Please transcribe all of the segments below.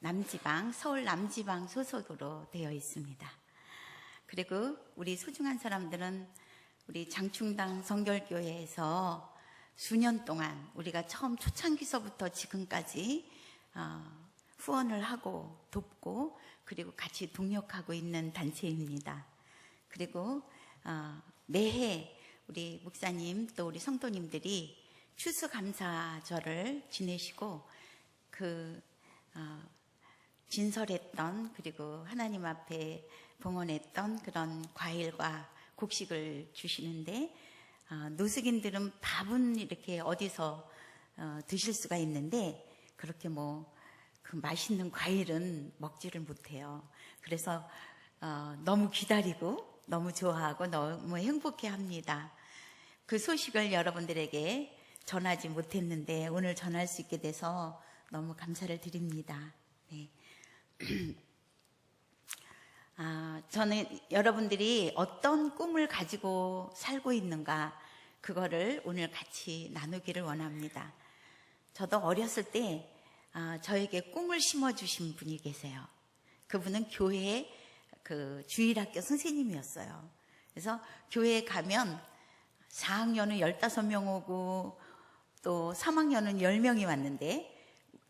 남지방, 서울 남지방 소속으로 되어 있습니다. 그리고 우리 소중한 사람들은 우리 장충당 성결교회에서 수년 동안 우리가 처음 초창기서부터 지금까지 후원을 하고 돕고 그리고 같이 동역하고 있는 단체입니다. 그리고 매해 우리 목사님 또 우리 성도님들이 추수감사절을 지내시고 진설했던 그리고 하나님 앞에 봉헌했던 그런 과일과 곡식을 주시는데 노숙인들은 밥은 이렇게 어디서 드실 수가 있는데 그렇게 그 맛있는 과일은 먹지를 못해요. 그래서 너무 기다리고 너무 좋아하고 너무 행복해합니다. 그 소식을 여러분들에게 전하지 못했는데 오늘 전할 수 있게 돼서 너무 감사를 드립니다. 네. 저는 여러분들이 어떤 꿈을 가지고 살고 있는가 그거를 오늘 같이 나누기를 원합니다. 저도 어렸을 때 저에게 꿈을 심어주신 분이 계세요. 그분은 교회의 주일학교 선생님이었어요. 그래서 교회에 가면 4학년은 15명 오고 또 3학년은 10명이 왔는데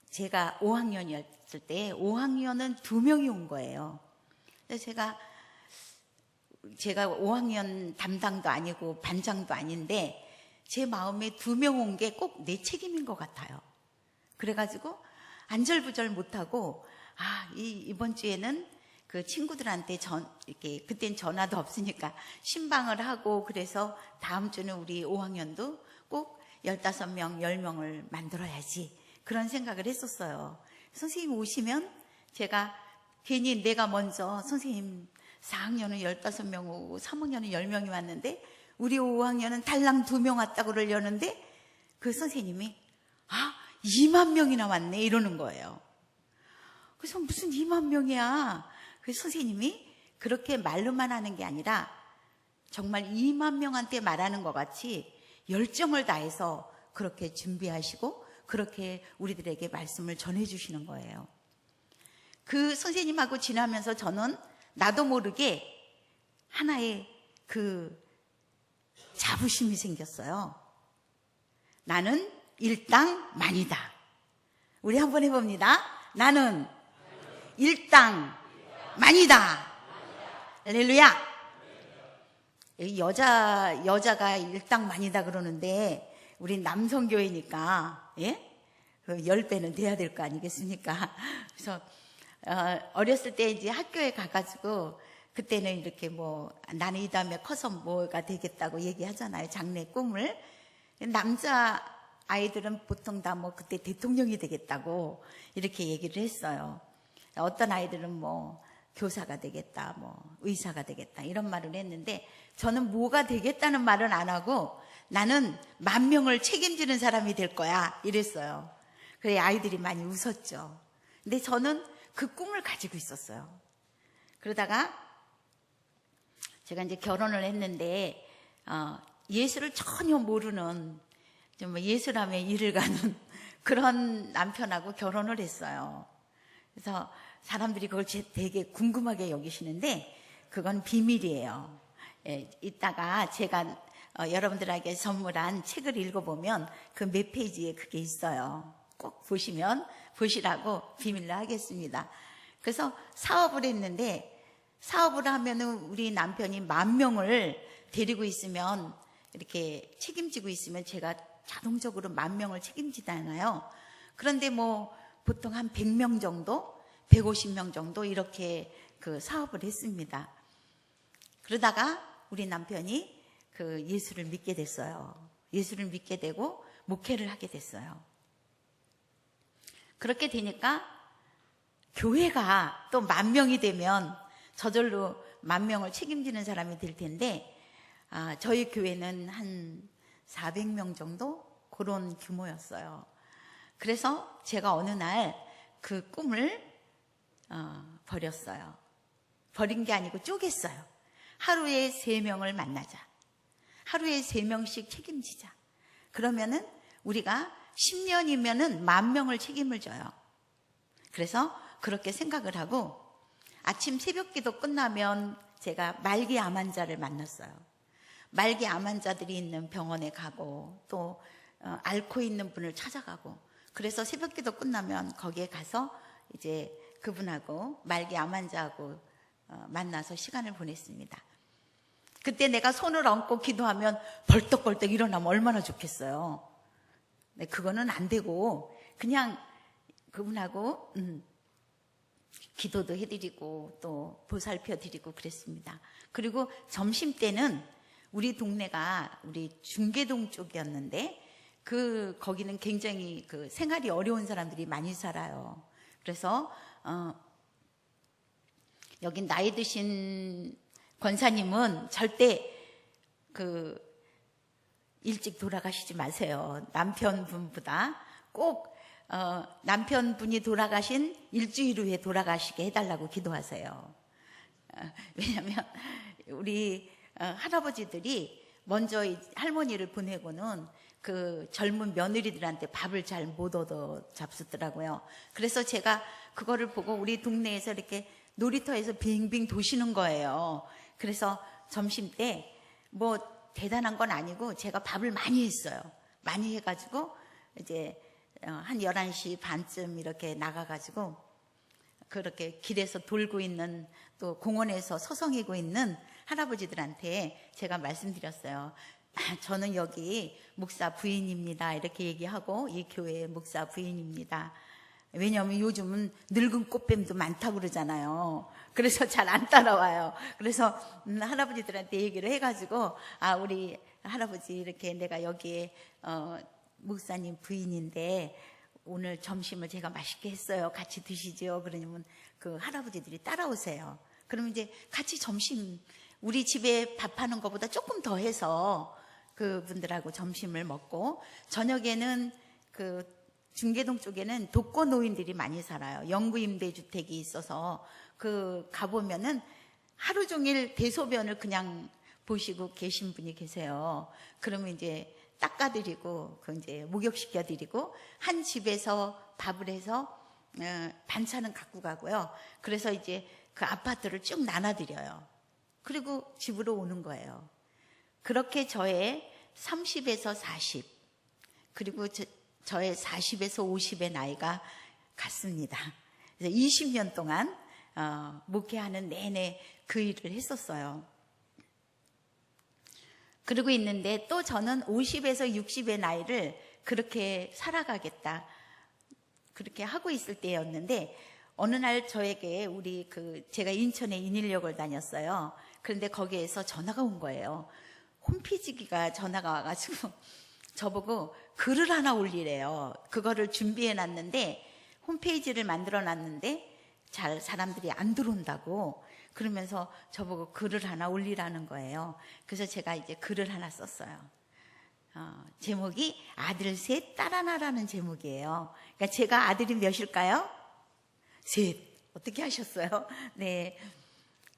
제가 5학년이었을 때 5학년은 2명이 온 거예요. 그래서 제가 5학년 담당도 아니고 반장도 아닌데 제 마음에 2명 온 게 꼭 내 책임인 것 같아요. 그래가지고 안절부절 못하고 이번 주에는 그 친구들한테 이렇게 그땐 전화도 없으니까 신방을 하고 그래서 다음 주는 우리 5학년도 꼭 15명, 10명을 만들어야지 그런 생각을 했었어요. 선생님 오시면 제가 괜히 내가 먼저 선생님 4학년은 15명 오고 3학년은 10명이 왔는데 우리 5학년은 달랑 2명 왔다고 그러려는데 그 선생님이 2만 명이나 왔네 이러는 거예요. 그래서 무슨 2만 명이야. 그 선생님이 그렇게 말로만 하는 게 아니라 정말 2만 명한테 말하는 것 같이 열정을 다해서 그렇게 준비하시고 그렇게 우리들에게 말씀을 전해주시는 거예요. 그 선생님하고 지나면서 저는 나도 모르게 하나의 자부심이 생겼어요. 나는 일당만이다. 우리 한번 해봅니다. 나는 일당만이다. 할렐루야. 여자가 일당만이다 그러는데 우리 남성교회니까 10배는 돼야 될 거 아니겠습니까? 그래서 어렸을 때 이제 학교에 가가지고 그때는 이렇게 나는 이 다음에 커서 뭐가 되겠다고 얘기하잖아요. 장래 꿈을. 남자 아이들은 보통 다 그때 대통령이 되겠다고 이렇게 얘기를 했어요. 어떤 아이들은 교사가 되겠다, 의사가 되겠다 이런 말을 했는데 저는 뭐가 되겠다는 말은 안 하고 나는 10,000명을 책임지는 사람이 될 거야 이랬어요. 그래 아이들이 많이 웃었죠. 근데 저는 그 꿈을 가지고 있었어요. 그러다가 제가 이제 결혼을 했는데 예수를 전혀 모르는 정말 예수라며 일을 가는 그런 남편하고 결혼을 했어요. 그래서 사람들이 그걸 되게 궁금하게 여기시는데 그건 비밀이에요. 이따가 제가 여러분들에게 선물한 책을 읽어보면 그 몇 페이지에 그게 있어요. 꼭 보시라고 비밀로 하겠습니다. 그래서 사업을 했는데 사업을 하면은 우리 남편이 10,000명을 데리고 있으면 이렇게 책임지고 있으면 제가 자동적으로 10,000명을 책임지잖아요. 그런데 보통 한 100명 정도, 150명 정도 이렇게 그 사업을 했습니다. 그러다가 우리 남편이 예수를 믿게 됐어요. 예수를 믿게 되고 목회를 하게 됐어요. 그렇게 되니까 교회가 또 10,000명이 되면 저절로 10,000명을 책임지는 사람이 될 텐데 저희 교회는 한 400명 정도 그런 규모였어요. 그래서 제가 어느 날 그 꿈을 버렸어요. 버린 게 아니고 쪼갰어요. 하루에 3명을 만나자. 하루에 3명씩 책임지자. 그러면은 우리가 10년이면은 10,000명을 책임을 져요. 그래서 그렇게 생각을 하고 아침 새벽기도 끝나면 제가 말기 암 환자를 만났어요. 말기 암 환자들이 있는 병원에 가고 또 앓고 있는 분을 찾아가고, 그래서 새벽기도 끝나면 거기에 가서 이제 그분하고 말기 암 환자하고 만나서 시간을 보냈습니다. 그때 내가 손을 얹고 기도하면 벌떡벌떡 일어나면 얼마나 좋겠어요. 네, 그거는 안 되고 그냥 그분하고 기도도 해드리고 또 보살펴 드리고 그랬습니다. 그리고 점심때는 우리 동네가 우리 중계동 쪽이었는데 거기는 굉장히 그 생활이 어려운 사람들이 많이 살아요. 그래서 여기 나이 드신 권사님은 절대 일찍 돌아가시지 마세요. 남편분보다 꼭 남편분이 돌아가신 일주일 후에 돌아가시게 해달라고 기도하세요. 왜냐하면 우리 할아버지들이 먼저 할머니를 보내고는 그 젊은 며느리들한테 밥을 잘 못 얻어 잡수더라고요. 그래서 제가 그거를 보고 우리 동네에서 이렇게 놀이터에서 빙빙 도시는 거예요. 그래서 점심 때 뭐 대단한 건 아니고 제가 밥을 많이 했어요. 많이 해가지고 이제 한 11시 반쯤 이렇게 나가가지고 그렇게 길에서 돌고 있는 또 공원에서 서성이고 있는 할아버지들한테 제가 말씀드렸어요. 저는 여기 목사 부인입니다. 이렇게 얘기하고 이 교회의 목사 부인입니다. 왜냐하면 요즘은 늙은 꽃뱀도 많다고 그러잖아요. 그래서 잘 안 따라와요. 그래서 할아버지들한테 얘기를 해가지고 우리 할아버지 이렇게 내가 여기에 목사님 부인인데 오늘 점심을 제가 맛있게 했어요. 같이 드시죠. 그러면 그 할아버지들이 따라오세요. 그러면 이제 같이 점심 우리 집에 밥하는 것보다 조금 더 해서 그분들하고 점심을 먹고, 저녁에는 그 중계동 쪽에는 독거노인들이 많이 살아요. 영구임대주택이 있어서 가보면은 하루 종일 대소변을 그냥 보시고 계신 분이 계세요. 그러면 이제 닦아드리고 이제 목욕시켜드리고 한 집에서 밥을 해서 반찬은 갖고 가고요. 그래서 이제 그 아파트를 쭉 나눠드려요. 그리고 집으로 오는 거예요. 그렇게 저의 30에서 40 그리고 저의 40에서 50의 나이가 같습니다. 그래서 20년 동안 목회하는 내내 그 일을 했었어요. 그러고 있는데 또 저는 50에서 60의 나이를 그렇게 살아가겠다 그렇게 하고 있을 때였는데, 어느 날 저에게 제가 인천에 인일역을 다녔어요. 그런데 거기에서 전화가 온 거예요. 홈페이지가 전화가 와가지고 저보고 글을 하나 올리래요. 그거를 준비해 놨는데 홈페이지를 만들어 놨는데 잘 사람들이 안 들어온다고 그러면서 저보고 글을 하나 올리라는 거예요. 그래서 제가 이제 글을 하나 썼어요. 제목이 아들 셋 딸 하나라는 제목이에요. 그러니까 제가 아들이 몇일까요? 셋. 어떻게 하셨어요? 네.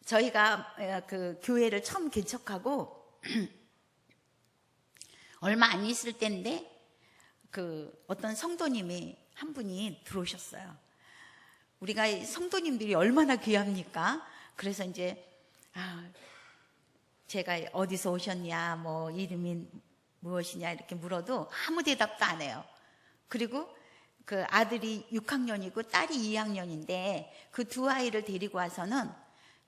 저희가 그 교회를 처음 개척하고 얼마 안 있을 때인데 어떤 성도님이 한 분이 들어오셨어요. 우리가 성도님들이 얼마나 귀합니까? 그래서 이제 제가 어디서 오셨냐, 뭐 이름이 무엇이냐 이렇게 물어도 아무 대답도 안 해요. 그리고 그 아들이 6학년이고 딸이 2학년인데 그 두 아이를 데리고 와서는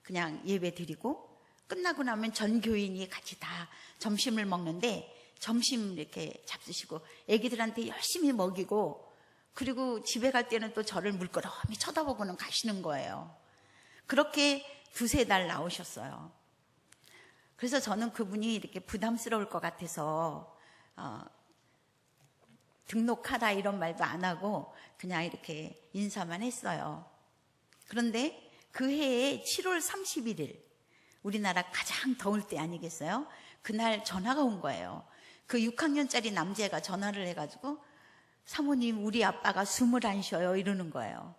그냥 예배 드리고 끝나고 나면 전 교인이 같이 다 점심을 먹는데 점심 이렇게 잡수시고 애기들한테 열심히 먹이고, 그리고 집에 갈 때는 또 저를 물끄러미 쳐다보고는 가시는 거예요. 그렇게 2-3달 나오셨어요. 그래서 저는 그분이 이렇게 부담스러울 것 같아서 등록하라 이런 말도 안 하고 그냥 이렇게 인사만 했어요. 그런데 그 해에 7월 31일 우리나라 가장 더울 때 아니겠어요? 그날 전화가 온 거예요. 그 6학년짜리 남자애가 전화를 해가지고 사모님 우리 아빠가 숨을 안 쉬어요 이러는 거예요.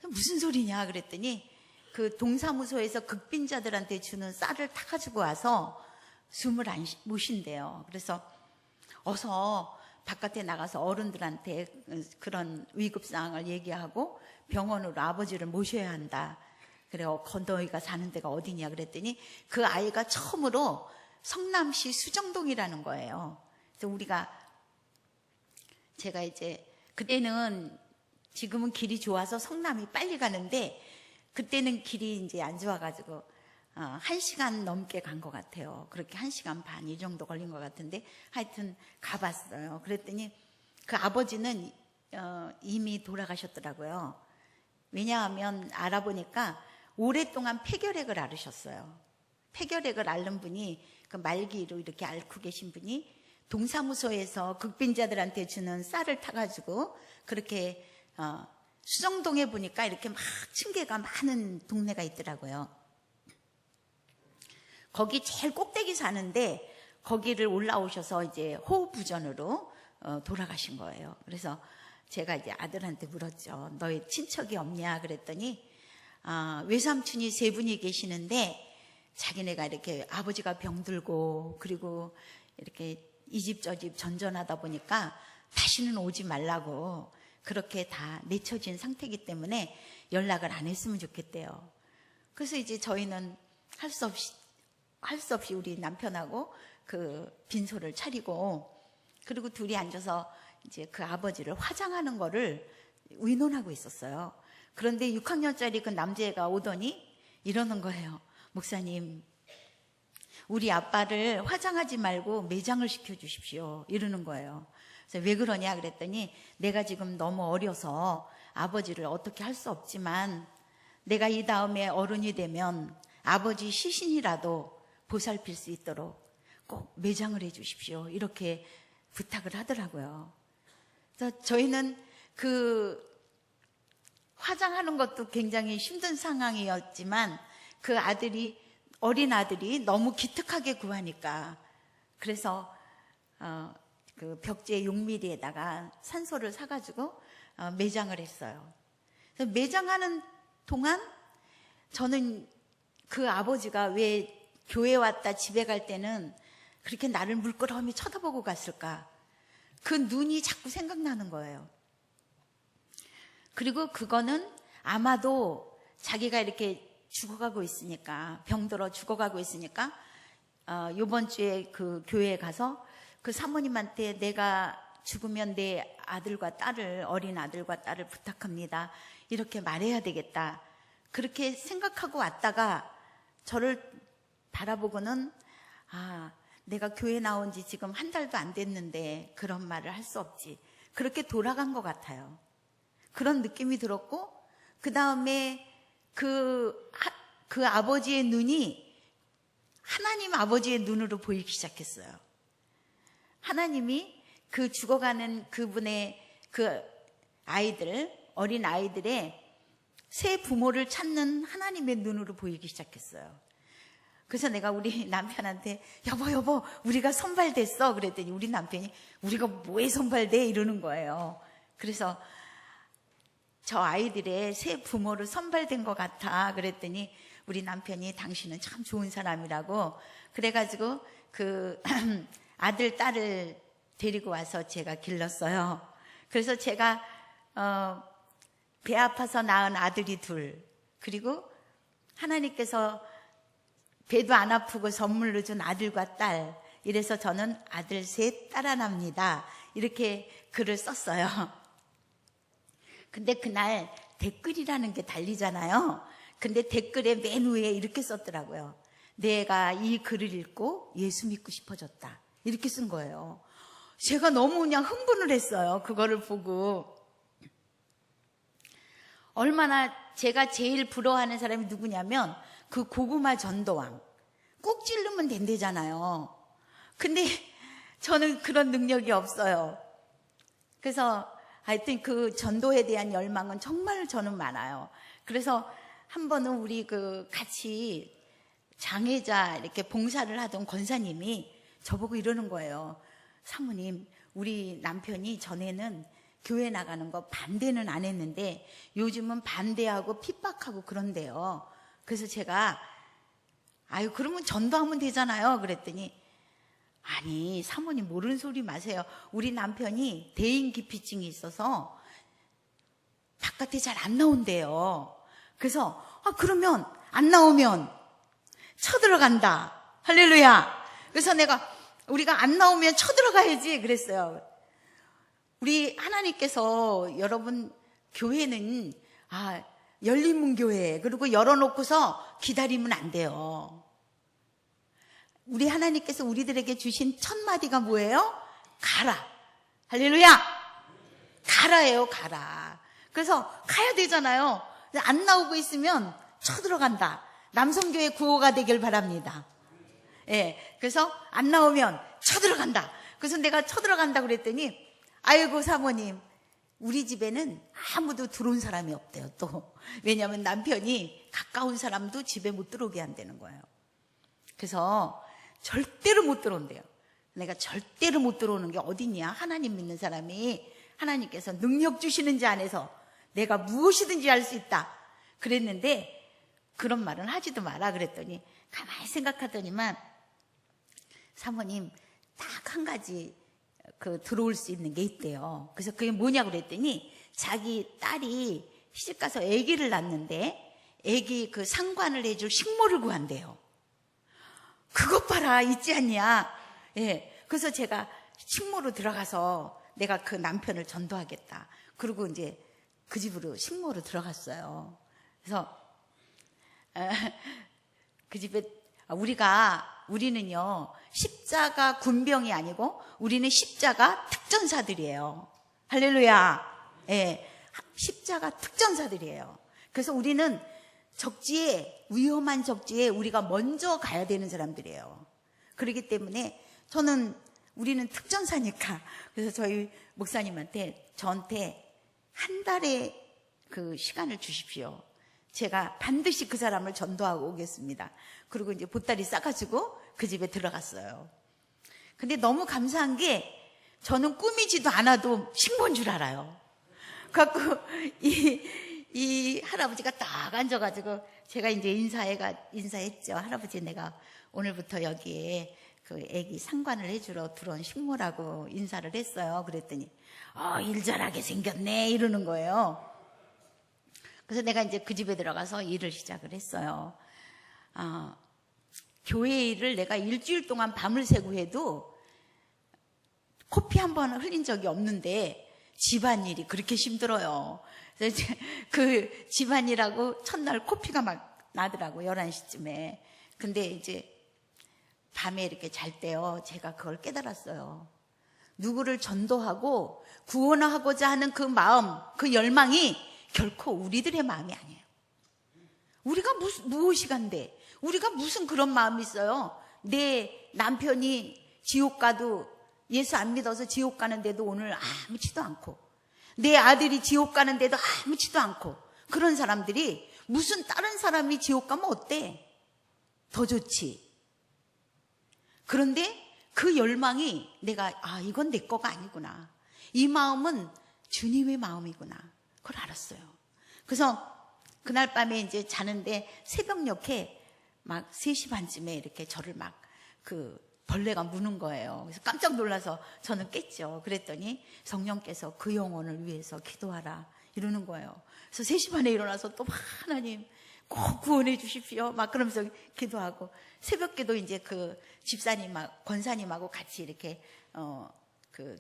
무슨 소리냐 그랬더니 그 동사무소에서 극빈자들한테 주는 쌀을 타가지고 와서 숨을 못 쉰대요. 그래서 어서 바깥에 나가서 어른들한테 그런 위급 상황을 얘기하고 병원으로 아버지를 모셔야 한다. 그래요. 너희가 사는 데가 어디냐 그랬더니 그 아이가 처음으로 성남시 수정동이라는 거예요. 그래서 제가 이제 그때는 지금은 길이 좋아서 성남이 빨리 가는데 그때는 길이 이제 안 좋아가지고 1시간 넘게 간 것 같아요. 그렇게 1시간 반 이 정도 걸린 것 같은데 하여튼 가봤어요. 그랬더니 그 아버지는 이미 돌아가셨더라고요. 왜냐하면 알아보니까 오랫동안 폐결핵을 앓으셨어요. 폐결핵을 앓는 분이 그 말기로 이렇게 앓고 계신 분이 동사무소에서 극빈자들한테 주는 쌀을 타가지고 그렇게 수정동에 보니까 이렇게 막 층계가 많은 동네가 있더라고요. 거기 제일 꼭대기 사는데 거기를 올라오셔서 이제 호흡부전으로 돌아가신 거예요. 그래서 제가 이제 아들한테 물었죠. 너희 친척이 없냐 그랬더니 외삼촌이 3분이 계시는데 자기네가 이렇게 아버지가 병들고 그리고 이렇게 이 집 저 집 전전하다 보니까 다시는 오지 말라고 그렇게 다 내쳐진 상태이기 때문에 연락을 안 했으면 좋겠대요. 그래서 이제 저희는 할 수 없이 우리 남편하고 그 빈소를 차리고 그리고 둘이 앉아서 이제 그 아버지를 화장하는 거를 의논하고 있었어요. 그런데 6학년짜리 그 남자애가 오더니 이러는 거예요. 목사님, 우리 아빠를 화장하지 말고 매장을 시켜주십시오. 이러는 거예요. 그래서 왜 그러냐 그랬더니 내가 지금 너무 어려서 아버지를 어떻게 할 수 없지만 내가 이 다음에 어른이 되면 아버지 시신이라도 보살필 수 있도록 꼭 매장을 해주십시오. 이렇게 부탁을 하더라고요. 그래서 저희는 그 화장하는 것도 굉장히 힘든 상황이었지만 그 어린 아들이 너무 기특하게 구하니까 그래서 그 벽지에 6mm에다가 산소를 사가지고 매장을 했어요. 그래서 매장하는 동안 저는 그 아버지가 왜 교회 왔다 집에 갈 때는 그렇게 나를 물끄러미 쳐다보고 갔을까? 그 눈이 자꾸 생각나는 거예요. 그리고 그거는 아마도 자기가 이렇게 죽어가고 있으니까 병들어 죽어가고 있으니까 이번 주에 그 교회에 가서 그 사모님한테 내가 죽으면 내 아들과 딸을 어린 아들과 딸을 부탁합니다. 이렇게 말해야 되겠다. 그렇게 생각하고 왔다가 저를 바라보고는 내가 교회 나온 지 지금 1달도 안 됐는데 그런 말을 할 수 없지. 그렇게 돌아간 것 같아요. 그런 느낌이 들었고 그 다음에 그 아버지의 눈이 하나님 아버지의 눈으로 보이기 시작했어요. 하나님이 그 죽어가는 그분의 그 아이들, 어린 아이들의 새 부모를 찾는 하나님의 눈으로 보이기 시작했어요. 그래서 내가 우리 남편한테 여보 우리가 선발됐어 그랬더니 우리 남편이 우리가 뭐에 선발돼 이러는 거예요. 그래서 저 아이들의 새 부모를 선발된 것 같아 그랬더니 우리 남편이 당신은 참 좋은 사람이라고 그래가지고 그 아들 딸을 데리고 와서 제가 길렀어요. 그래서 제가 배 아파서 낳은 아들이 2 그리고 하나님께서 배도 안 아프고 선물로 준 아들과 딸 이래서 저는 아들 3 딸 하나입니다. 이렇게 글을 썼어요. 근데 그날 댓글이라는 게 달리잖아요. 근데 댓글에 맨 위에 이렇게 썼더라고요. 내가 이 글을 읽고 예수 믿고 싶어졌다. 이렇게 쓴 거예요. 제가 너무 그냥 흥분을 했어요. 그거를 보고. 얼마나 제가 제일 부러워하는 사람이 누구냐면 그 고구마 전도왕. 꾹 찌르면 된대잖아요. 근데 저는 그런 능력이 없어요. 그래서 하여튼 그 전도에 대한 열망은 정말 저는 많아요. 그래서 한 번은 우리 같이 장애자 이렇게 봉사를 하던 권사님이 저보고 이러는 거예요. 사모님, 우리 남편이 전에는 교회 나가는 거 반대는 안 했는데 요즘은 반대하고 핍박하고 그런데요. 그래서 제가 그러면 전도하면 되잖아요. 그랬더니 아니 사모님 모르는 소리 마세요. 우리 남편이 대인기피증이 있어서 바깥에 잘 안 나온대요. 그래서 그러면 안 나오면 쳐들어간다. 할렐루야. 그래서 우리가 안 나오면 쳐들어가야지 그랬어요. 우리 하나님께서 여러분 교회는 열린문 교회 그리고 열어놓고서 기다리면 안 돼요. 우리 하나님께서 우리들에게 주신 첫 마디가 뭐예요? 가라. 할렐루야. 가라예요. 가라. 그래서 가야 되잖아요. 안 나오고 있으면 쳐들어간다. 남성교회 구호가 되길 바랍니다. 예, 그래서 안 나오면 쳐들어간다. 그래서 내가 쳐들어간다 그랬더니 아이고 사모님, 우리 집에는 아무도 들어온 사람이 없대요. 또 왜냐하면 남편이 가까운 사람도 집에 못 들어오게 한다는 거예요. 그래서 절대로 못 들어온대요. 내가 절대로 못 들어오는 게 어딨냐. 하나님 믿는 사람이 하나님께서 능력 주시는지 안에서 내가 무엇이든지 할 수 있다 그랬는데, 그런 말은 하지도 마라 그랬더니 가만히 생각하더니만 사모님 딱 한 가지 들어올 수 있는 게 있대요. 그래서 그게 뭐냐고 그랬더니 자기 딸이 시집가서 아기를 낳는데 아기 상관을 해줄 식모를 구한대요. 그것 봐라, 있지 않냐. 예, 그래서 제가 식모로 들어가서 내가 그 남편을 전도하겠다. 그리고 이제 그 집으로 식모로 들어갔어요. 그래서 그 집에 우리는요 십자가 군병이 아니고 우리는 십자가 특전사들이에요. 할렐루야. 예, 십자가 특전사들이에요. 그래서 우리는 위험한 적지에 우리가 먼저 가야 되는 사람들이에요. 그렇기 때문에 우리는 특전사니까, 그래서 저희 목사님한테 저한테 한 달의 시간을 주십시오. 제가 반드시 그 사람을 전도하고 오겠습니다. 그리고 이제 보따리 싸가지고 그 집에 들어갔어요. 근데 너무 감사한 게 저는 꾸미지도 않아도 식모인 줄 알아요. 그래갖고 이 할아버지가 딱 앉아가지고 제가 이제 인사했죠. 할아버지, 내가 오늘부터 여기에 애기 상관을 해주러 들어온 식모라고 인사를 했어요. 그랬더니 일 잘하게 생겼네 이러는 거예요. 그래서 내가 이제 그 집에 들어가서 일을 시작을 했어요. 교회 일을 내가 일주일 동안 밤을 새고 해도 코피 한 번 흘린 적이 없는데 집안일이 그렇게 힘들어요. 그래서 그 집안일하고 첫날 코피가 막 나더라고, 11시쯤에. 근데 이제 밤에 이렇게 잘 때요, 제가 그걸 깨달았어요. 누구를 전도하고 구원하고자 하는 그 마음, 그 열망이 결코 우리들의 마음이 아니에요. 우리가 무엇이 간데, 우리가 무슨 그런 마음이 있어요. 내 남편이 지옥 가도, 예수 안 믿어서 지옥 가는데도 오늘 아무렇지도 않고, 내 아들이 지옥 가는데도 아무렇지도 않고, 그런 사람들이 무슨 다른 사람이 지옥 가면 어때? 더 좋지. 그런데 그 열망이 내가 이건 내 거가 아니구나. 이 마음은 주님의 마음이구나. 그걸 알았어요. 그래서 그날 밤에 이제 자는데 새벽녘에 막 3시 반쯤에 이렇게 저를 막 벌레가 무는 거예요. 그래서 깜짝 놀라서 저는 깼죠. 그랬더니 성령께서 그 영혼을 위해서 기도하라 이러는 거예요. 그래서 3시 반에 일어나서 또 하나님 꼭 구원해 주십시오 막 그러면서 기도하고, 새벽기도 이제 그 집사님하고 권사님하고 같이 이렇게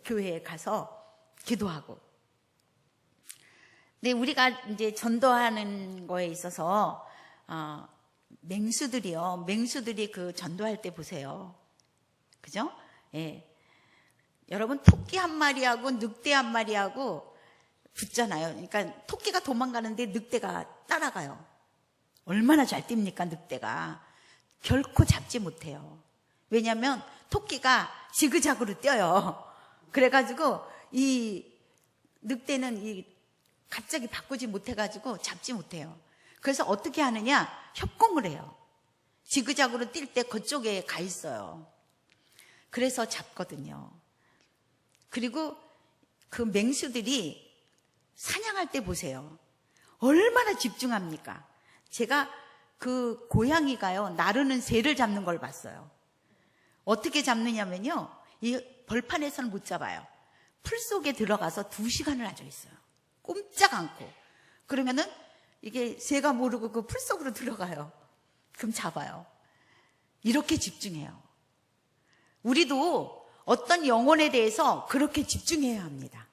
교회에 가서 기도하고. 근데 우리가 이제 전도하는 거에 있어서 맹수들이 전도할 때 보세요. 그죠? 예. 여러분, 토끼 한 마리하고 늑대 한 마리하고 붙잖아요. 그러니까 토끼가 도망가는데 늑대가 따라가요. 얼마나 잘 뜁니까, 늑대가. 결코 잡지 못해요. 왜냐하면 토끼가 지그자그로 뛰어요. 그래가지고 이 늑대는 갑자기 바꾸지 못해가지고 잡지 못해요. 그래서 어떻게 하느냐? 협공을 해요. 지그자그로 뛸 때 그쪽에 가 있어요. 그래서 잡거든요. 그리고 그 맹수들이 사냥할 때 보세요. 얼마나 집중합니까? 제가 그 고양이가요, 나르는 새를 잡는 걸 봤어요. 어떻게 잡느냐면요, 이 벌판에서는 못 잡아요. 풀 속에 들어가서 2시간을 앉아 있어요. 꼼짝 않고. 그러면은 이게 새가 모르고 그 풀 속으로 들어가요. 그럼 잡아요. 이렇게 집중해요. 우리도 어떤 영혼에 대해서 그렇게 집중해야 합니다.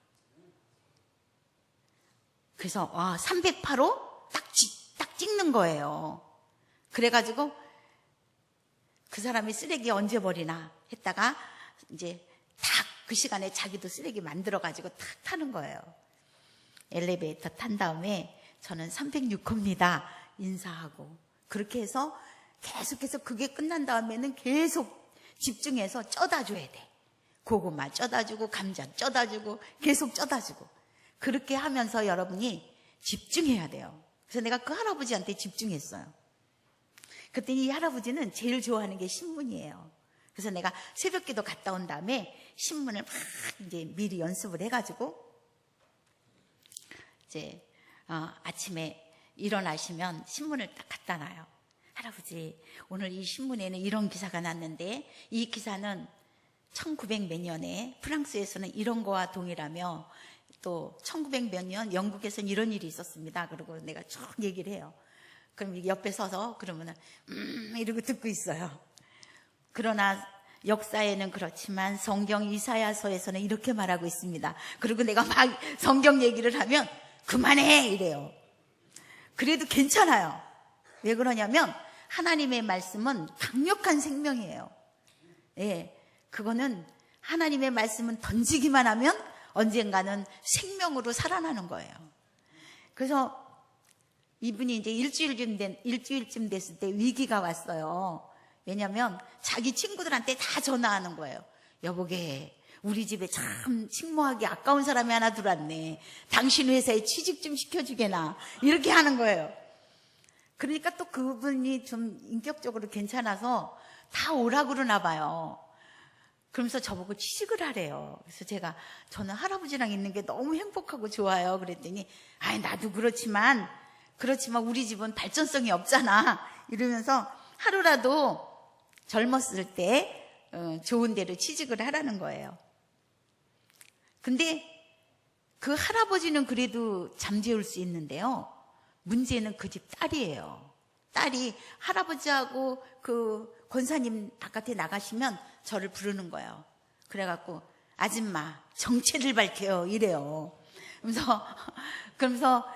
그래서 308호 딱 찍는 거예요. 그래가지고 그 사람이 쓰레기 언제 버리나 했다가 이제 딱 그 시간에 자기도 쓰레기 만들어가지고 탁 타는 거예요. 엘리베이터 탄 다음에 저는 306호입니다. 인사하고. 그렇게 해서 계속해서 그게 끝난 다음에는 계속 집중해서 쪄다줘야 돼. 고구마 쪄다주고 감자 쪄다주고 계속 쪄다주고. 그렇게 하면서 여러분이 집중해야 돼요. 그래서 내가 그 할아버지한테 집중했어요. 그랬더니 이 할아버지는 제일 좋아하는 게 신문이에요. 그래서 내가 새벽기도 갔다 온 다음에 신문을 막 이제 미리 연습을 해가지고 이제 아침에 일어나시면 신문을 딱 갖다 놔요. 할아버지, 오늘 이 신문에는 이런 기사가 났는데 이 기사는 1900 몇 년에 프랑스에서는 이런 거와 동일하며 또 1900 몇 년 영국에서는 이런 일이 있었습니다. 그리고 내가 쭉 얘기를 해요. 그럼 옆에 서서 그러면은 이러고 듣고 있어요. 그러나 역사에는 그렇지만 성경 이사야서에서는 이렇게 말하고 있습니다. 그리고 내가 막 성경 얘기를 하면 그만해 이래요. 그래도 괜찮아요. 왜 그러냐면 하나님의 말씀은 강력한 생명이에요. 예, 그거는 하나님의 말씀은 던지기만 하면 언젠가는 생명으로 살아나는 거예요. 그래서 이분이 이제 일주일쯤 됐을 때 위기가 왔어요. 왜냐면 자기 친구들한테 다 전화하는 거예요. 여보게, 우리 집에 참 식모하기 아까운 사람이 하나 들어왔네. 당신 회사에 취직 좀 시켜주게나. 이렇게 하는 거예요. 그러니까 또 그분이 좀 인격적으로 괜찮아서 다 오라고 그러나 봐요. 그러면서 저보고 취직을 하래요. 그래서 저는 할아버지랑 있는 게 너무 행복하고 좋아요. 그랬더니 나도 그렇지만 우리 집은 발전성이 없잖아. 이러면서 하루라도 젊었을 때 좋은 데로 취직을 하라는 거예요. 근데 그 할아버지는 그래도 잠재울 수 있는데요. 문제는 그 집 딸이에요. 딸이 할아버지하고 그 권사님 바깥에 나가시면 저를 부르는 거예요. 그래갖고 아줌마 정체를 밝혀요 이래요. 그러면서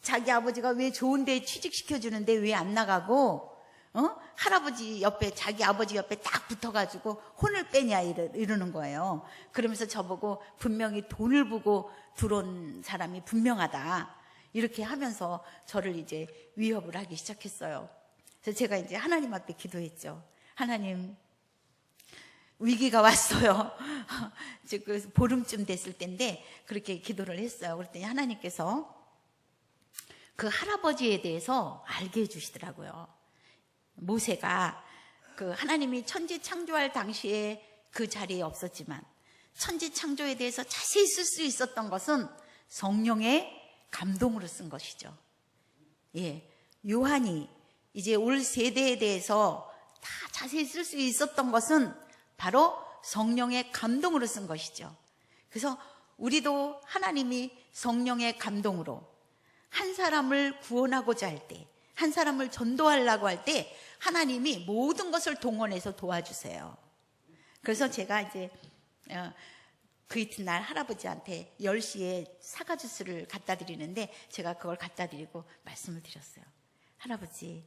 자기 아버지가 왜 좋은 데 취직시켜주는데 왜 안 나가고 할아버지 옆에 자기 아버지 옆에 딱 붙어가지고 혼을 빼냐 이러는 거예요. 그러면서 저보고 분명히 돈을 보고 들어온 사람이 분명하다 이렇게 하면서 저를 이제 위협을 하기 시작했어요. 그래서 제가 이제 하나님 앞에 기도했죠. 하나님, 위기가 왔어요. 그 보름쯤 됐을 때인데 그렇게 기도를 했어요. 그랬더니 하나님께서 그 할아버지에 대해서 알게 해주시더라고요. 모세가 그 하나님이 천지 창조할 당시에 그 자리에 없었지만 천지 창조에 대해서 자세히 쓸 수 있었던 것은 성령의 감동으로 쓴 것이죠. 예, 요한이 이제 올 세대에 대해서 다 자세히 쓸 수 있었던 것은 바로 성령의 감동으로 쓴 것이죠. 그래서 우리도 하나님이 성령의 감동으로 한 사람을 구원하고자 할 때, 한 사람을 전도하려고 할 때 하나님이 모든 것을 동원해서 도와주세요. 그래서 제가 이제 그 이튿날 할아버지한테 10시에 사과 주스를 갖다 드리는데 제가 그걸 갖다 드리고 말씀을 드렸어요. 할아버지,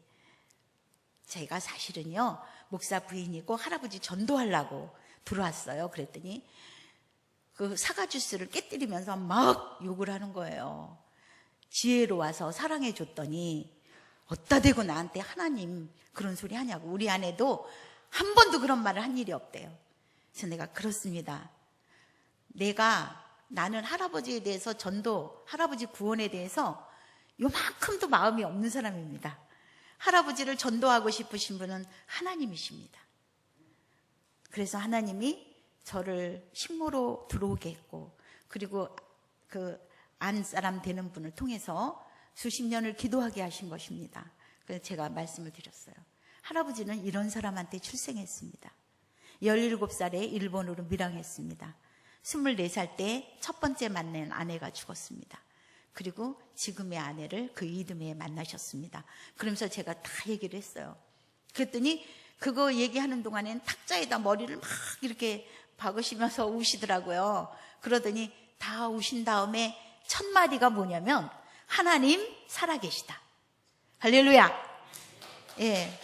제가 사실은요 목사 부인이고 할아버지 전도하려고 들어왔어요. 그랬더니 그 사과 주스를 깨뜨리면서 막 욕을 하는 거예요. 지혜로 와서 사랑해 줬더니 어디다 대고 나한테 하나님 그런 소리 하냐고. 우리 아내도 한 번도 그런 말을 한 일이 없대요. 그래서 내가 그렇습니다. 나는 할아버지에 대해서 전도, 할아버지 구원에 대해서 요만큼도 마음이 없는 사람입니다. 할아버지를 전도하고 싶으신 분은 하나님이십니다. 그래서 하나님이 저를 식모로 들어오게 했고, 그리고 그 안사람 되는 분을 통해서 수십 년을 기도하게 하신 것입니다. 그래서 제가 말씀을 드렸어요. 할아버지는 이런 사람한테 출생했습니다. 17살에 일본으로 밀항했습니다. 24살 때 첫 번째 만난 아내가 죽었습니다. 그리고 지금의 아내를 그 이듬해에 만나셨습니다. 그러면서 제가 다 얘기를 했어요. 그랬더니 그거 얘기하는 동안엔 탁자에다 머리를 막 이렇게 박으시면서 우시더라고요. 그러더니 다 우신 다음에 첫 마디가 뭐냐면 하나님 살아계시다. 할렐루야. 예.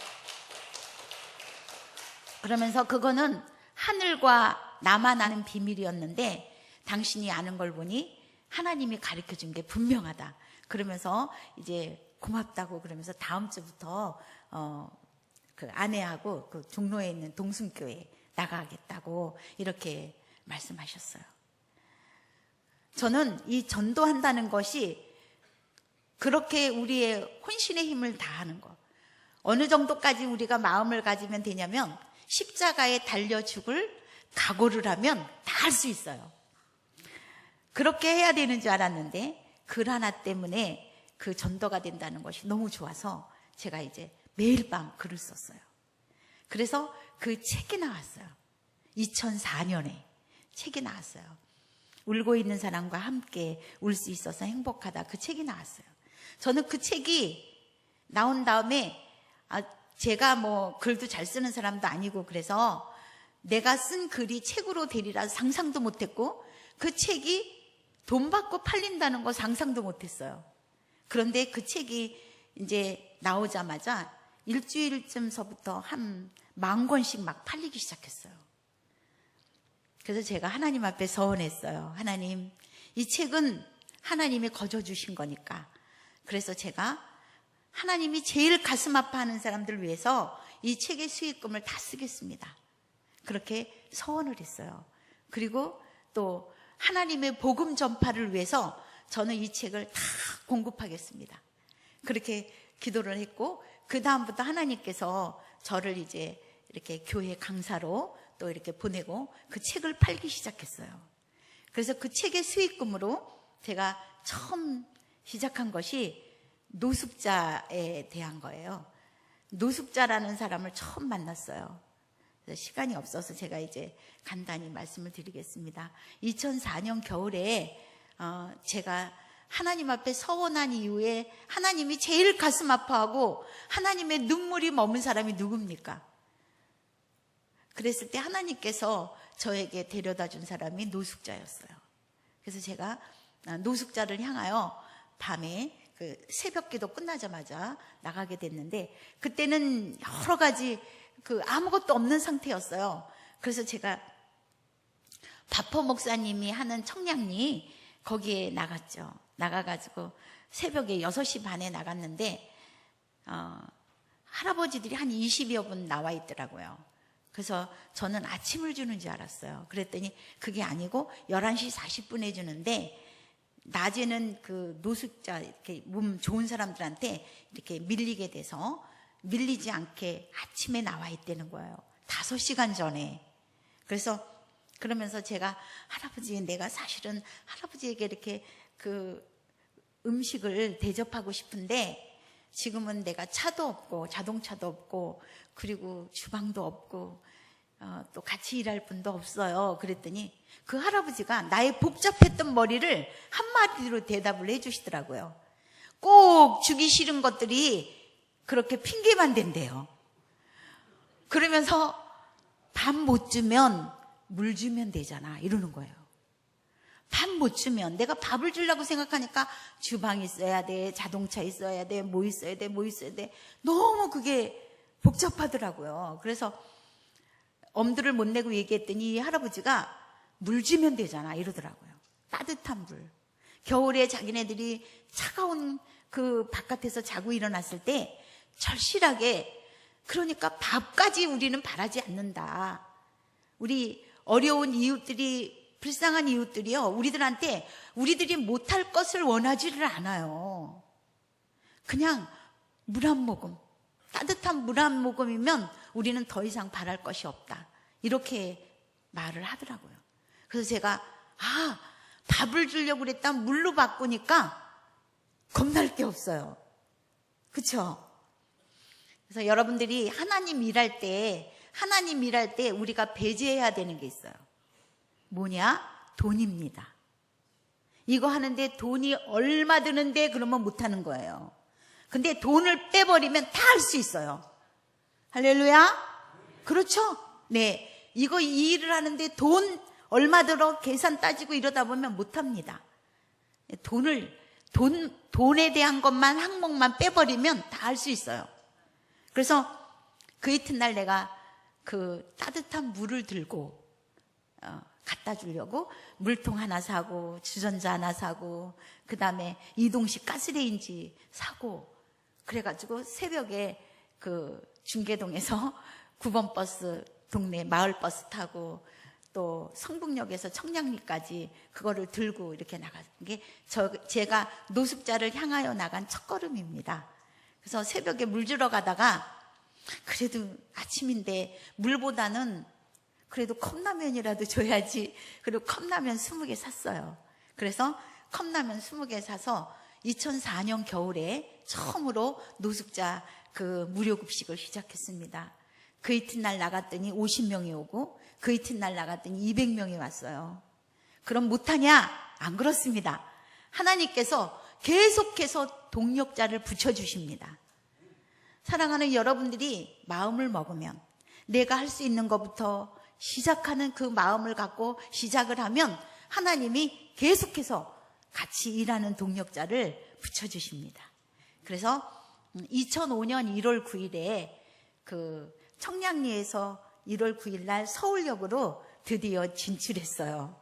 그러면서 그거는 하늘과 나만 아는 비밀이었는데 당신이 아는 걸 보니 하나님이 가르쳐 준 게 분명하다. 그러면서 이제 고맙다고 그러면서 다음 주부터 그 아내하고 그 종로에 있는 동순교회 나가겠다고 이렇게 말씀하셨어요. 저는 이 전도한다는 것이 그렇게 우리의 혼신의 힘을 다하는 것. 어느 정도까지 우리가 마음을 가지면 되냐면 십자가에 달려 죽을 각오를 하면 다 할 수 있어요. 그렇게 해야 되는 줄 알았는데 글 하나 때문에 그 전도가 된다는 것이 너무 좋아서 제가 이제 매일 밤 글을 썼어요. 그래서 그 책이 나왔어요. 2004년에 책이 나왔어요. 울고 있는 사람과 함께 울 수 있어서 행복하다. 그 책이 나왔어요. 저는 그 책이 나온 다음에 제가 뭐 글도 잘 쓰는 사람도 아니고 그래서 내가 쓴 글이 책으로 되리라 상상도 못했고 그 책이 돈 받고 팔린다는 거 상상도 못했어요. 그런데 그 책이 이제 나오자마자 일주일쯤서부터 한 10,000권씩 막 팔리기 시작했어요. 그래서 제가 하나님 앞에 서원했어요. 하나님, 이 책은 하나님이 거저 주신 거니까. 그래서 제가 하나님이 제일 가슴 아파하는 사람들을 위해서 이 책의 수익금을 다 쓰겠습니다. 그렇게 서원을 했어요. 그리고 또 하나님의 복음 전파를 위해서 저는 이 책을 다 공급하겠습니다. 그렇게 기도를 했고 그 다음부터 하나님께서 저를 이제 이렇게 교회 강사로 또 이렇게 보내고 그 책을 팔기 시작했어요. 그래서 그 책의 수익금으로 제가 처음 시작한 것이 노숙자에 대한 거예요. 노숙자라는 사람을 처음 만났어요. 그래서 시간이 없어서 제가 이제 간단히 말씀을 드리겠습니다. 2004년 겨울에 제가 하나님 앞에 서원한 이후에 하나님이 제일 가슴 아파하고 하나님의 눈물이 머문 사람이 누굽니까? 그랬을 때 하나님께서 저에게 데려다 준 사람이 노숙자였어요. 그래서 제가 노숙자를 향하여 밤에 그 새벽 기도 끝나자마자 나가게 됐는데 그때는 여러 가지 그 아무것도 없는 상태였어요. 그래서 제가 바포 목사님이 하는 청량리 거기에 나갔죠. 나가가지고 새벽에 6시 반에 나갔는데 할아버지들이 한 20여 분 나와 있더라고요. 그래서 저는 아침을 주는 줄 알았어요. 그랬더니 그게 아니고 11시 40분에 주는데 낮에는 그 노숙자 이렇게 몸 좋은 사람들한테 이렇게 밀리게 돼서 밀리지 않게 아침에 나와 있다는 거예요. 5시간 전에. 그래서 그러면서 제가 할아버지, 내가 사실은 할아버지에게 이렇게 그 음식을 대접하고 싶은데 지금은 내가 차도 없고 자동차도 없고 그리고 주방도 없고 또 같이 일할 분도 없어요. 그랬더니 그 할아버지가 나의 복잡했던 머리를 한마디로 대답을 해주시더라고요. 꼭 주기 싫은 것들이 그렇게 핑계만 댄대요. 그러면서 밥 못 주면 물 주면 되잖아 이러는 거예요. 밥 못 주면 내가 밥을 주려고 생각하니까 주방 있어야 돼, 자동차 있어야 돼, 뭐 있어야 돼, 뭐 있어야 돼. 너무 그게 복잡하더라고요. 그래서 엄두를 못 내고 얘기했더니 이 할아버지가 물 주면 되잖아 이러더라고요. 따뜻한 물. 겨울에 자기네들이 차가운 그 바깥에서 자고 일어났을 때 절실하게, 그러니까 밥까지 우리는 바라지 않는다. 우리 어려운 이웃들이, 불쌍한 이웃들이요, 우리들이 못할 것을 원하지를 않아요. 그냥 물 한 모금, 따뜻한 물 한 모금이면 우리는 더 이상 바랄 것이 없다. 이렇게 말을 하더라고요. 그래서 제가 밥을 주려고 그랬다 물로 바꾸니까 겁날 게 없어요. 그렇죠? 그래서 여러분들이 하나님 일할 때 우리가 배제해야 되는 게 있어요. 뭐냐? 돈입니다. 이거 하는데 돈이 얼마 드는데 그러면 못하는 거예요. 근데 돈을 빼버리면 다 할 수 있어요. 할렐루야. 그렇죠? 네. 이거 이 일을 하는데 돈 얼마 들어 계산 따지고 이러다 보면 못합니다. 돈에 대한 것만 항목만 빼버리면 다 할 수 있어요. 그래서 그 이튿날 내가 그 따뜻한 물을 들고 갖다 주려고 물통 하나 사고 주전자 하나 사고 그 다음에 이동식 가스레인지 사고 그래가지고 새벽에 그 중계동에서 9번 버스 동네 마을버스 타고 또 성북역에서 청량리까지 그거를 들고 이렇게 나간 게 제가 노숙자를 향하여 나간 첫걸음입니다. 그래서 새벽에 물 주러 가다가 그래도 아침인데 물보다는 그래도 컵라면이라도 줘야지. 그리고 컵라면 20개 샀어요. 그래서 컵라면 20개 사서 2004년 겨울에 처음으로 노숙자 그 무료급식을 시작했습니다. 그 이튿날 나갔더니 50명이 오고 그 이튿날 나갔더니 200명이 왔어요. 그럼 못하냐? 안 그렇습니다. 하나님께서 계속해서 동력자를 붙여주십니다. 사랑하는 여러분들이 마음을 먹으면 내가 할 수 있는 것부터 시작하는 그 마음을 갖고 시작을 하면 하나님이 계속해서 같이 일하는 동력자를 붙여주십니다. 그래서 2005년 1월 9일에 그 청량리에서 1월 9일 날 서울역으로 드디어 진출했어요.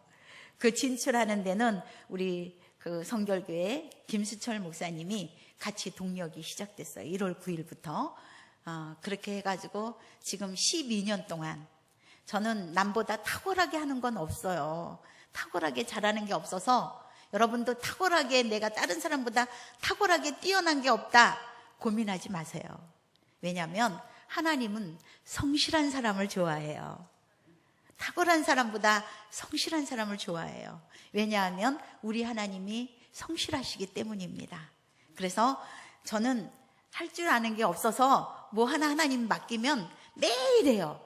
그 진출하는 데는 우리 그 성결교회 김수철 목사님이 같이 동력이 시작됐어요. 1월 9일부터. 그렇게 해가지고 지금 12년 동안 저는 남보다 탁월하게 하는 건 없어요. 탁월하게 잘하는 게 없어서 여러분도 탁월하게 내가 다른 사람보다 탁월하게 뛰어난 게 없다 고민하지 마세요. 왜냐하면 하나님은 성실한 사람을 좋아해요. 탁월한 사람보다 성실한 사람을 좋아해요. 왜냐하면 우리 하나님이 성실하시기 때문입니다. 그래서 저는 할 줄 아는 게 없어서 뭐 하나 하나님 맡기면 매일 해요.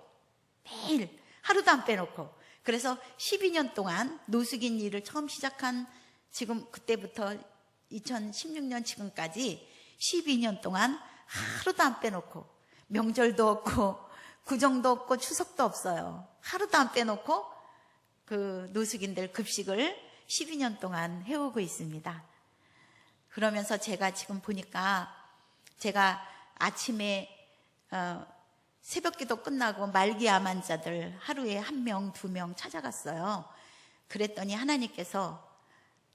매일 하루도 안 빼놓고. 그래서 12년 동안 노숙인 일을 처음 시작한 지금 그때부터 2016년 지금까지 12년 동안 하루도 안 빼놓고 명절도 없고 구정도 없고 추석도 없어요. 하루도 안 빼놓고 그 노숙인들 급식을 12년 동안 해오고 있습니다. 그러면서 제가 지금 보니까 제가 아침에 새벽기도 끝나고 말기암 환자들 하루에 1명, 2명 찾아갔어요. 그랬더니 하나님께서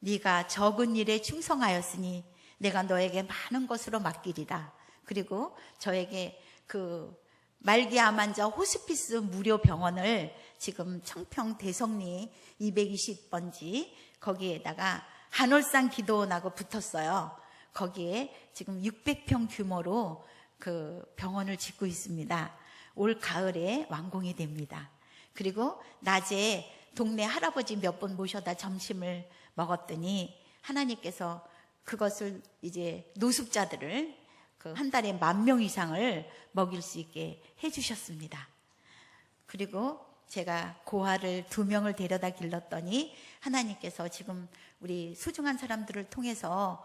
네가 적은 일에 충성하였으니 내가 너에게 많은 것으로 맡기리라. 그리고 저에게 그 말기암 환자 호스피스 무료 병원을 지금 청평 대성리 220번지 거기에다가 한올산 기도원하고 붙었어요. 거기에 지금 600평 규모로 그 병원을 짓고 있습니다. 올 가을에 완공이 됩니다. 그리고 낮에 동네 할아버지 몇 분 모셔다 점심을 먹었더니 하나님께서 그것을 이제 노숙자들을 그 한 달에 10,000명 이상을 먹일 수 있게 해주셨습니다. 그리고 제가 고아를 2명을 데려다 길렀더니 하나님께서 지금 우리 소중한 사람들을 통해서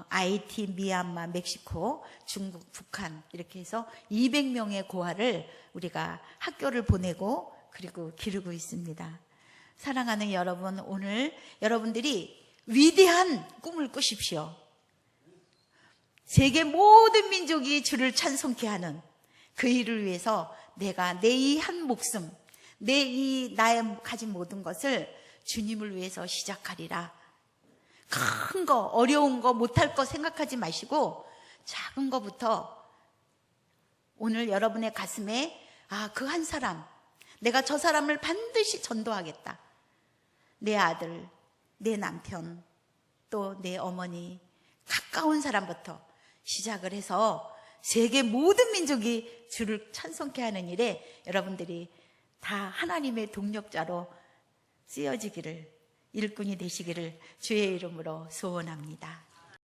IT, 미얀마, 멕시코, 중국, 북한 이렇게 해서 200명의 고아를 우리가 학교를 보내고 그리고 기르고 있습니다. 사랑하는 여러분, 오늘 여러분들이 위대한 꿈을 꾸십시오. 세계 모든 민족이 주를 찬송케 하는 그 일을 위해서 내가 내 이 한 목숨, 내 이 나의 가진 모든 것을 주님을 위해서 시작하리라. 큰 거, 어려운 거, 못할 거 생각하지 마시고 작은 거부터 오늘 여러분의 가슴에 그 한 사람, 내가 저 사람을 반드시 전도하겠다. 내 아들, 내 남편, 또 내 어머니, 가까운 사람부터 시작을 해서 세계 모든 민족이 주를 찬송케 하는 일에 여러분들이 다 하나님의 동력자로 쓰여지기를, 일꾼이 되시기를 주의 이름으로 소원합니다.